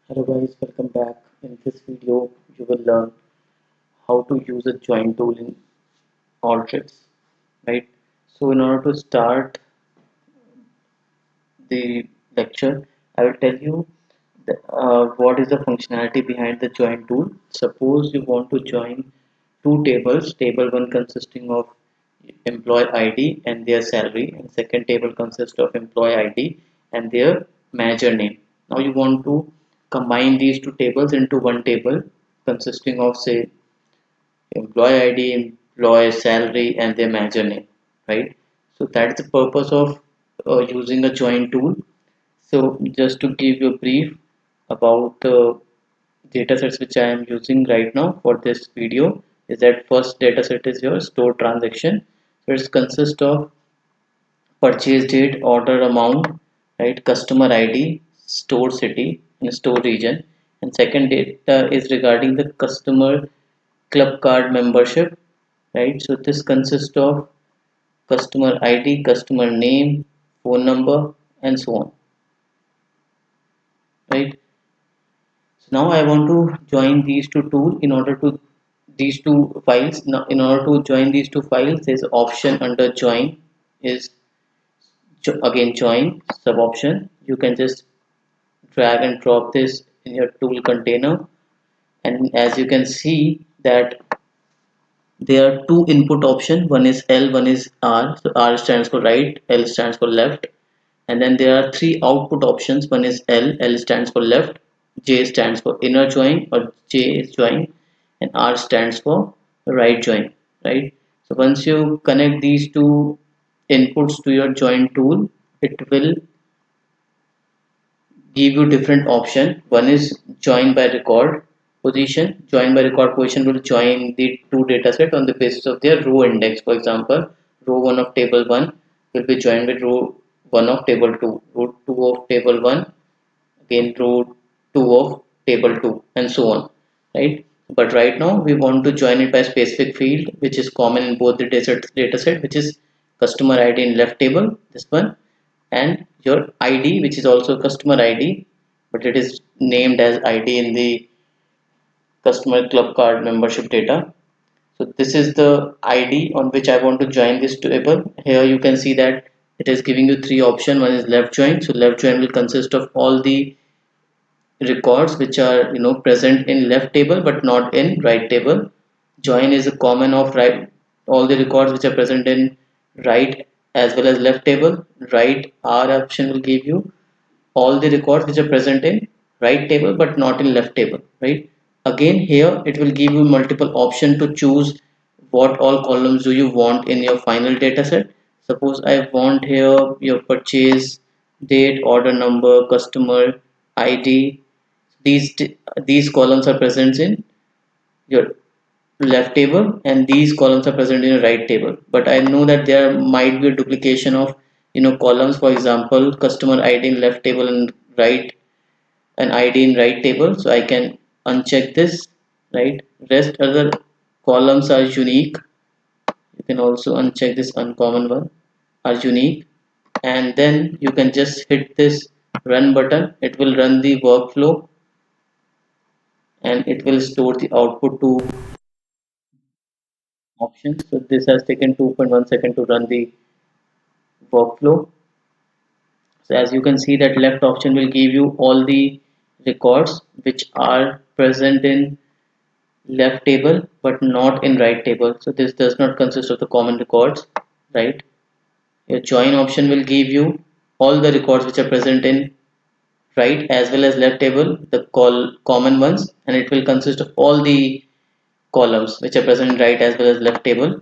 Hello guys, welcome back. In this video, you will learn how to use a join tool in Alteryx, right? So in order to start the lecture, I will tell you what is the functionality behind the join tool. Suppose you want to join two tables, table 1 consisting of employee ID and their salary, and second table consists of employee ID and their manager name. Now you want to combine these two tables into one table consisting of say employee ID, employee salary and their manager name, right? So that's the purpose of using a join tool. So just to give you a brief about the datasets which I am using right now for this video is that first dataset is your store transaction. So it consists of purchase date, order amount, right, customer ID, store city and store region. And second data is regarding the customer club card membership, right? So this consists of customer ID, customer name, phone number and so on, right? So now I want to join these two tools in order to these two files. Now in order to join these two files, there's option under join is again join sub option. You can just drag and drop this in your tool container, and as you can see that there are two input options. One is L, one is R. So R stands for right, L stands for left. And then there are three output options. One is L, L stands for left, J stands for inner join or J is join, and R stands for right join, right? So once you connect these two inputs to your join tool, it will give you different option. One is join by record position. Join by record position will join the two dataset on the basis of their row index. For example, row 1 of table 1 will be joined with row 1 of table 2, row 2 of table 1, again row 2 of table 2 and so on, right? But right now we want to join it by specific field which is common in both the dataset, which is customer ID in left table, this one, and your ID, which is also customer ID, but it is named as ID in the customer club card membership data. So this is the ID on which I want to join this table. Here you can see that it is giving you three options. One is left join. So left join will consist of all the records which are present in left table but not in right table. Join is a common of right, all the records which are present in right as well as left table. Right R option will give you all the records which are present in right table but not in left table, right? Again here it will give you multiple option to choose what all columns do you want in your final data set. Suppose I want here your purchase date, order number, customer ID. These columns are present in your left table and these columns are present in your right table, but I know that there might be a duplication of columns. For example, customer ID in left table and right, an ID in right table, so I can uncheck this, right? Rest other columns are unique. You can also uncheck this uncommon one, are unique, and then you can just hit this run button. It will run the workflow and it will store the output to options. So this has taken 2.1 second to run the workflow. So as you can see that left option will give you all the records which are present in left table but not in right table. So this does not consist of the common records, right? Your join option will give you all the records which are present in right as well as left table, the common ones, and it will consist of all the columns which are present in right as well as left table.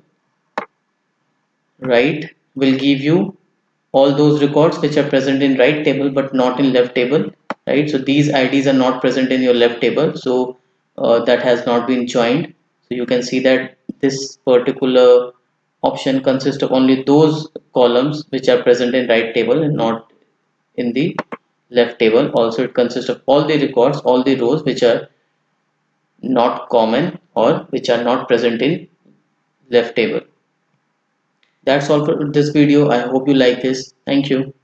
Right will give you all those records which are present in right table but not in left table, right? So these IDs are not present in your left table, so that has not been joined. So you can see that this particular option consists of only those columns which are present in right table and not in the left table. Also it consists of all the records, all the rows which are not common or which are not present in left table. That's all for this video. I hope you like this. Thank you.